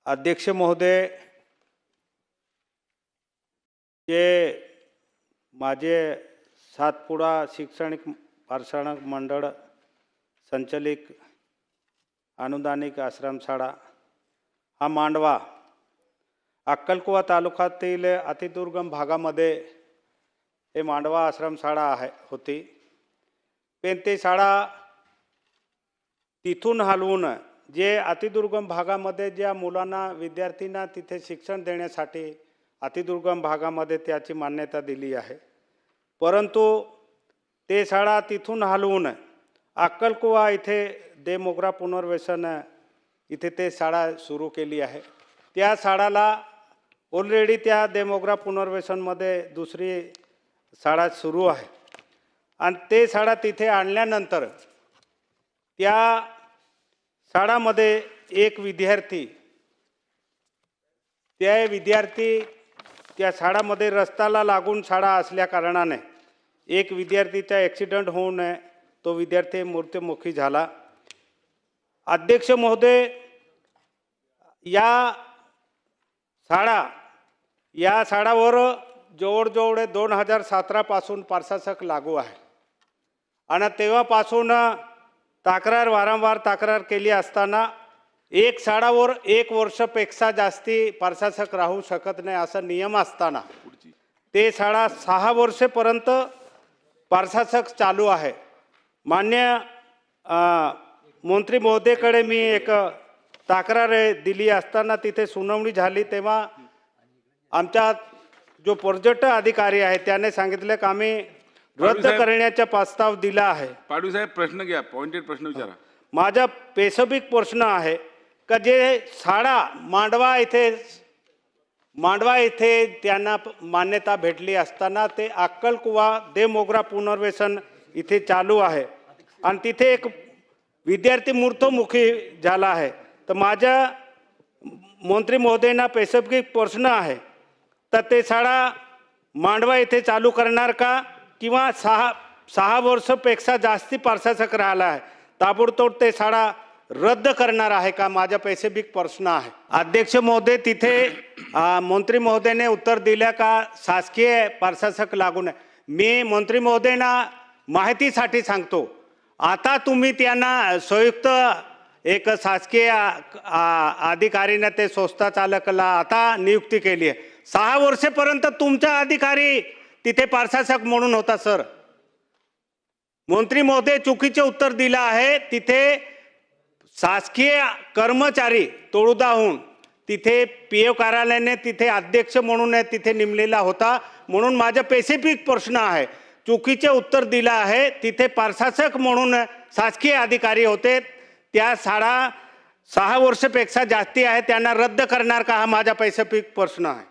अध्यक्ष महोदय, जे माझे सातपुडा शैक्षणिक पाठशाळा मंडळ संचालित अनुदानिक आश्रमशाळा हा मांडवा अक्कलकुवा तालुक्यातील अतिदुर्गम भागामध्ये हे मांडवा आश्रमशाळा होती. पण ते शाळा तिथून हलवून जे अतिदुर्गम भागामध्ये ज्या मुलांना विद्यार्थ्यांना तिथे शिक्षण देण्यासाठी अतिदुर्गम भागामध्ये त्याची मान्यता दिली आहे, परंतु ते शाळा तिथून हलवून अक्कलकुवा इथे देवमोगरा पुनर्वसन इथे ते शाळा सुरू केली आहे. त्या शाळाला ऑलरेडी त्या देवमोगरा पुनर्वसनमध्ये दुसरी शाळा सुरू आहे आणि ते शाळा तिथे आणल्यानंतर त्या शाळामध्ये एक विद्यार्थी त्या शाळामध्ये रस्त्याला लागून शाळा असल्या कारणाने एक विद्यार्थीचा ॲक्सिडेंट होऊन तो विद्यार्थी मृत्युमुखी झाला. अध्यक्ष महोदय, या शाळावर जवळजवळ 2017 पासून प्रशासक लागू आहे आणि तेव्हापासून वारंवार तक्रार केली असताना एक शाळावर 1 वर्षापेक्षा जास्ती प्रशासक राहू शकत नाही असा नियम असताना ते शाळा 6 वर्षेपर्यंत प्रशासक चालू आहे. मान्य मंत्री महोदयकडे मी एक तक्रार दिली असताना तिथे सुनावणी झाली, तेव्हा आमचा जो पर्यटन अधिकारी आहे त्याने सांगितले की आम्ही रद्द करण्याचा प्रस्ताव दिला आहे. पाडवी साहेब, प्रश्न घ्या, पॉइंटेड प्रश्न विचारा. माझा स्पेसिफिक प्रश्न आहे का जे शाळा मांडवा इथे त्यांना मान्यता भेटली असताना ते अक्कलकुवा देवमोगरा पुनर्वसन इथे चालू आहे आणि तिथे एक विद्यार्थी मृत्युमुखी झाला आहे. तर माझ्या मंत्री महोदयांना स्पेसिफिक प्रश्न आहे तर ते शाळा मांडवा इथे चालू करणार का, किंवा 6 वर्षापेक्षा जास्ती प्रशासक राहिला आहे ताबडतोब ते शाळा रद्द करणार आहे का, माझा स्पेसिफिक प्रश्न आहे. अध्यक्ष महोदय, तिथे मंत्री महोदयाने उत्तर दिलं का शासकीय प्रशासक लागू नाही. मी मंत्री महोदयांना माहितीसाठी सांगतो, आता तुम्ही त्यांना संयुक्त एक शासकीय अधिकारीने ते संस्था चालकाला आता नियुक्ती केली आहे. 6 वर्षेपर्यंत तुमचा अधिकारी तिथे प्रशासक म्हणून होता. सर, मंत्री महोदय चुकीचे उत्तर दिलं आहे. तिथे शासकीय कर्मचारी तोडुदाहून तिथे पीओ कार्यालयाने तिथे अध्यक्ष म्हणून तिथे नेमलेला होता. म्हणून माझा स्पेसिफिक प्रश्न आहे, चुकीचे उत्तर दिलं आहे. तिथे प्रशासक म्हणून शासकीय अधिकारी होते, त्या शाळा 6 वर्षापेक्षा जास्ती आहे, त्यांना रद्द करणार का, हा माझा स्पेसिफिक प्रश्न आहे.